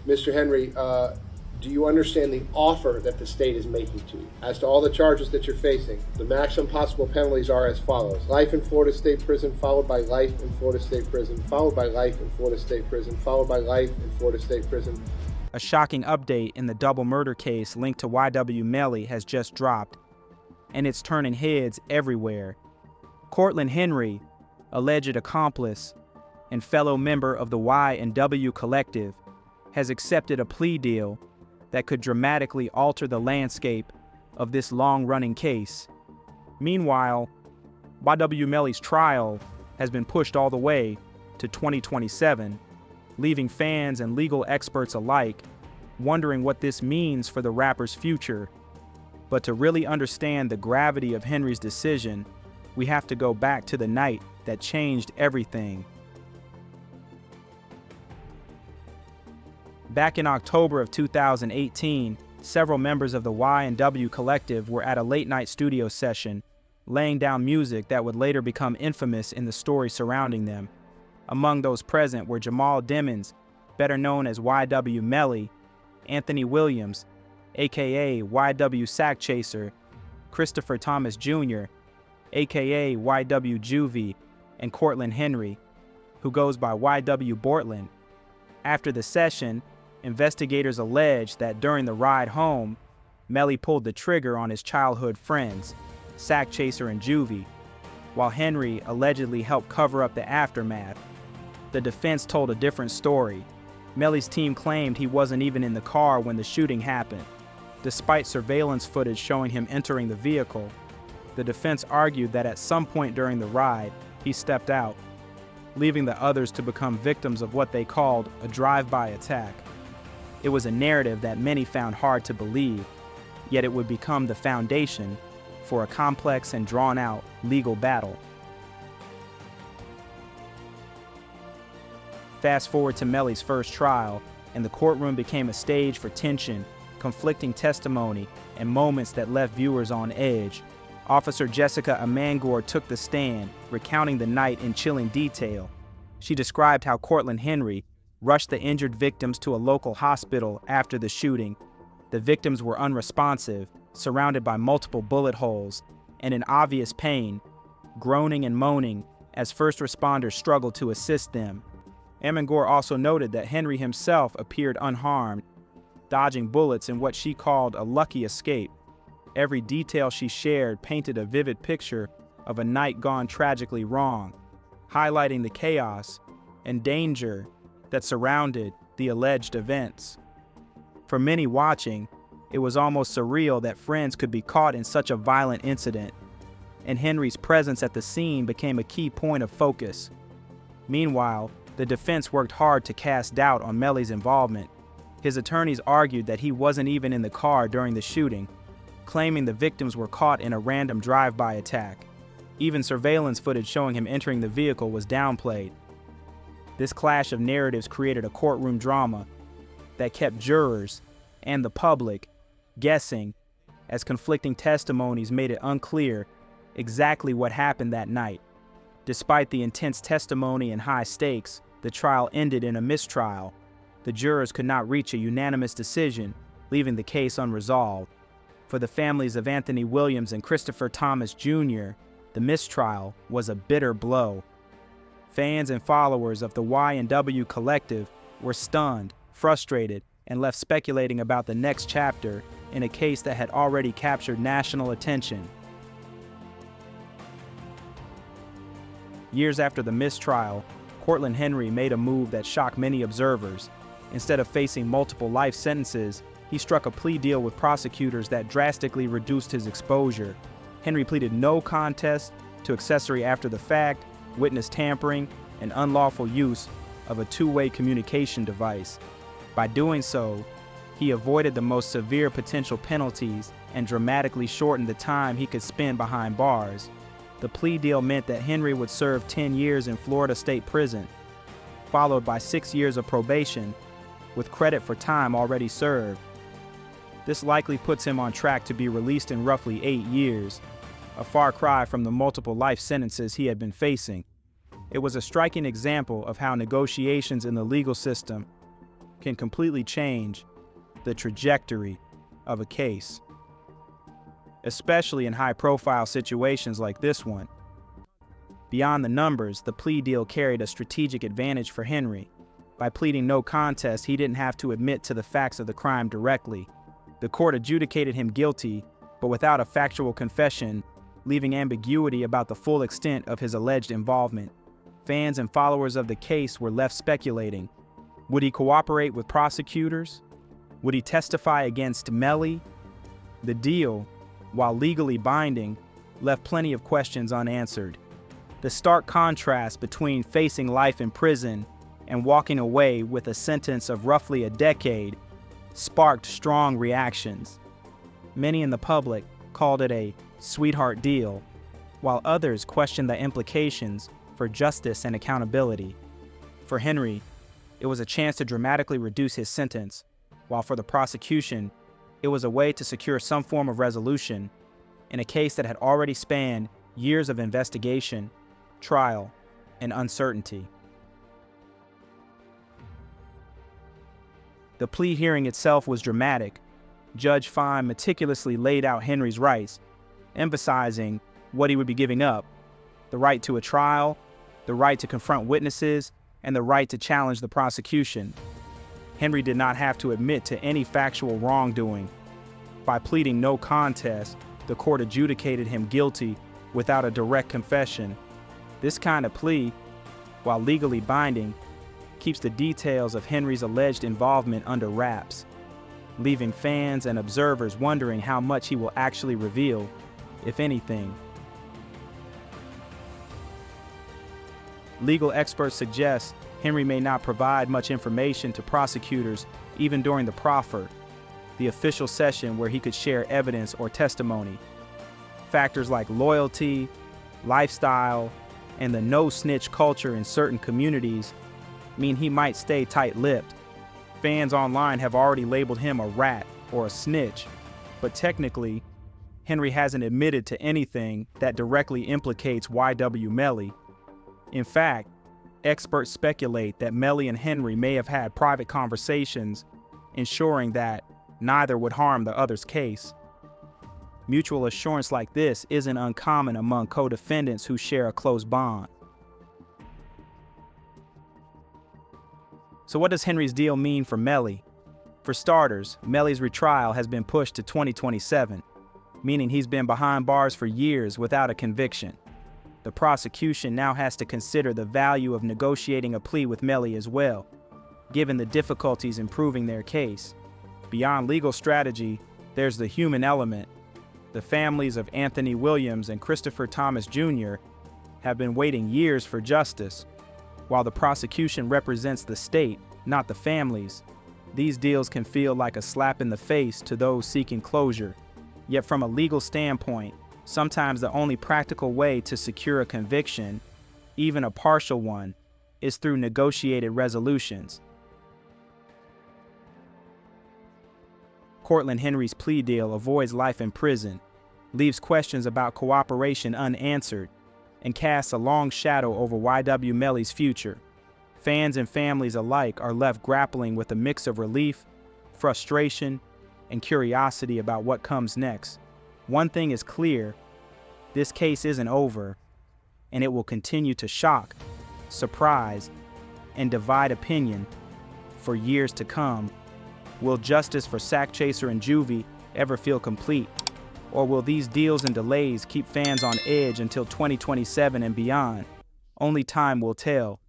Mr. Henry, do you understand the offer that the state is making to you? As to all the charges that you're facing, the maximum possible penalties are as follows. Life in Florida State Prison, followed by life in Florida State Prison, followed by life in Florida State Prison, followed by life in Florida State Prison. A shocking update in the double murder case linked to YNW Melly has just dropped, and it's turning heads everywhere. Cortland Henry, alleged accomplice and fellow member of the YNW collective, has accepted a plea deal that could dramatically alter the landscape of this long-running case. Meanwhile, YNW Melly's trial has been pushed all the way to 2027, leaving fans and legal experts alike wondering what this means for the rapper's future. But to really understand the gravity of Henry's decision, we have to go back to the night that changed everything. Back in October of 2018, several members of the YNW collective were at a late-night studio session, laying down music that would later become infamous in the story surrounding them. Among those present were Jamal Dimmons, better known as YNW Melly, Anthony Williams, aka YNW Sack Chaser, Christopher Thomas Jr., aka YNW Juvie, and Cortland Henry, who goes by YNW Bortland. After the session, investigators alleged that during the ride home, Melly pulled the trigger on his childhood friends, Sack Chaser and Juvie, while Henry allegedly helped cover up the aftermath. The defense told a different story. Melly's team claimed he wasn't even in the car when the shooting happened. Despite surveillance footage showing him entering the vehicle, the defense argued that at some point during the ride, he stepped out, leaving the others to become victims of what they called a drive-by attack. It was a narrative that many found hard to believe, yet it would become the foundation for a complex and drawn-out legal battle. Fast forward to Melly's first trial, and the courtroom became a stage for tension, conflicting testimony, and moments that left viewers on edge. Officer Jessica Amangor took the stand, recounting the night in chilling detail. She described how Cortland Henry rushed the injured victims to a local hospital after the shooting. The victims were unresponsive, surrounded by multiple bullet holes, and in obvious pain, groaning and moaning as first responders struggled to assist them. Amangor also noted that Henry himself appeared unharmed, dodging bullets in what she called a lucky escape. Every detail she shared painted a vivid picture of a night gone tragically wrong, highlighting the chaos and danger that surrounded the alleged events. For many watching, it was almost surreal that friends could be caught in such a violent incident, and Henry's presence at the scene became a key point of focus. Meanwhile, the defense worked hard to cast doubt on Melly's involvement. His attorneys argued that he wasn't even in the car during the shooting, claiming the victims were caught in a random drive-by attack. Even surveillance footage showing him entering the vehicle was downplayed. This clash of narratives created a courtroom drama that kept jurors and the public guessing, as conflicting testimonies made it unclear exactly what happened that night. Despite the intense testimony and high stakes, the trial ended in a mistrial. The jurors could not reach a unanimous decision, leaving the case unresolved. For the families of Anthony Williams and Christopher Thomas Jr., the mistrial was a bitter blow. Fans and followers of the YNW collective were stunned, frustrated, and left speculating about the next chapter in a case that had already captured national attention. Years after the mistrial, Cortland Henry made a move that shocked many observers. Instead of facing multiple life sentences, he struck a plea deal with prosecutors that drastically reduced his exposure. Henry pleaded no contest to accessory after the fact, witness tampering, and unlawful use of a two-way communication device. By doing so, he avoided the most severe potential penalties and dramatically shortened the time he could spend behind bars. The plea deal meant that Henry would serve 10 years in Florida State Prison, followed by 6 years of probation, with credit for time already served. This likely puts him on track to be released in roughly 8 years, a far cry from the multiple life sentences he had been facing. It was a striking example of how negotiations in the legal system can completely change the trajectory of a case, especially in high-profile situations like this one. Beyond the numbers, the plea deal carried a strategic advantage for Henry. By pleading no contest, he didn't have to admit to the facts of the crime directly. The court adjudicated him guilty, but without a factual confession, leaving ambiguity about the full extent of his alleged involvement. Fans and followers of the case were left speculating. Would he cooperate with prosecutors? Would he testify against Melly? The deal, while legally binding, left plenty of questions unanswered. The stark contrast between facing life in prison and walking away with a sentence of roughly a decade sparked strong reactions. Many in the public called it a sweetheart deal, while others questioned the implications for justice and accountability. For Henry, it was a chance to dramatically reduce his sentence, while for the prosecution, it was a way to secure some form of resolution in a case that had already spanned years of investigation, trial, and uncertainty. The plea hearing itself was dramatic. Judge Fine meticulously laid out Henry's rights, emphasizing what he would be giving up: the right to a trial, the right to confront witnesses, and the right to challenge the prosecution. Henry did not have to admit to any factual wrongdoing. By pleading no contest, the court adjudicated him guilty without a direct confession. This kind of plea, while legally binding, keeps the details of Henry's alleged involvement under wraps, leaving fans and observers wondering how much he will actually reveal, if anything. Legal experts suggest Henry may not provide much information to prosecutors even during the proffer, the official session where he could share evidence or testimony. Factors like loyalty, lifestyle, and the no-snitch culture in certain communities mean he might stay tight-lipped. Fans online have already labeled him a rat or a snitch, but technically, Henry hasn't admitted to anything that directly implicates YNW Melly. In fact, experts speculate that Melly and Henry may have had private conversations, ensuring that neither would harm the other's case. Mutual assurance like this isn't uncommon among co-defendants who share a close bond. So what does Henry's deal mean for Melly? For starters, Melly's retrial has been pushed to 2027, meaning he's been behind bars for years without a conviction. The prosecution now has to consider the value of negotiating a plea with Melly as well, given the difficulties in proving their case. Beyond legal strategy, there's the human element. The families of Anthony Williams and Christopher Thomas Jr. have been waiting years for justice. While the prosecution represents the state, not the families, these deals can feel like a slap in the face to those seeking closure. Yet from a legal standpoint, sometimes the only practical way to secure a conviction, even a partial one, is through negotiated resolutions. Cortland Henry's plea deal avoids life in prison, leaves questions about cooperation unanswered, and casts a long shadow over YNW Melly's future. Fans and families alike are left grappling with a mix of relief, frustration, and curiosity about what comes next. One thing is clear: this case isn't over, and it will continue to shock, surprise, and divide opinion for years to come. Will justice for Sack Chaser and Juvie ever feel complete? Or will these deals and delays keep fans on edge until 2027 and beyond? Only time will tell.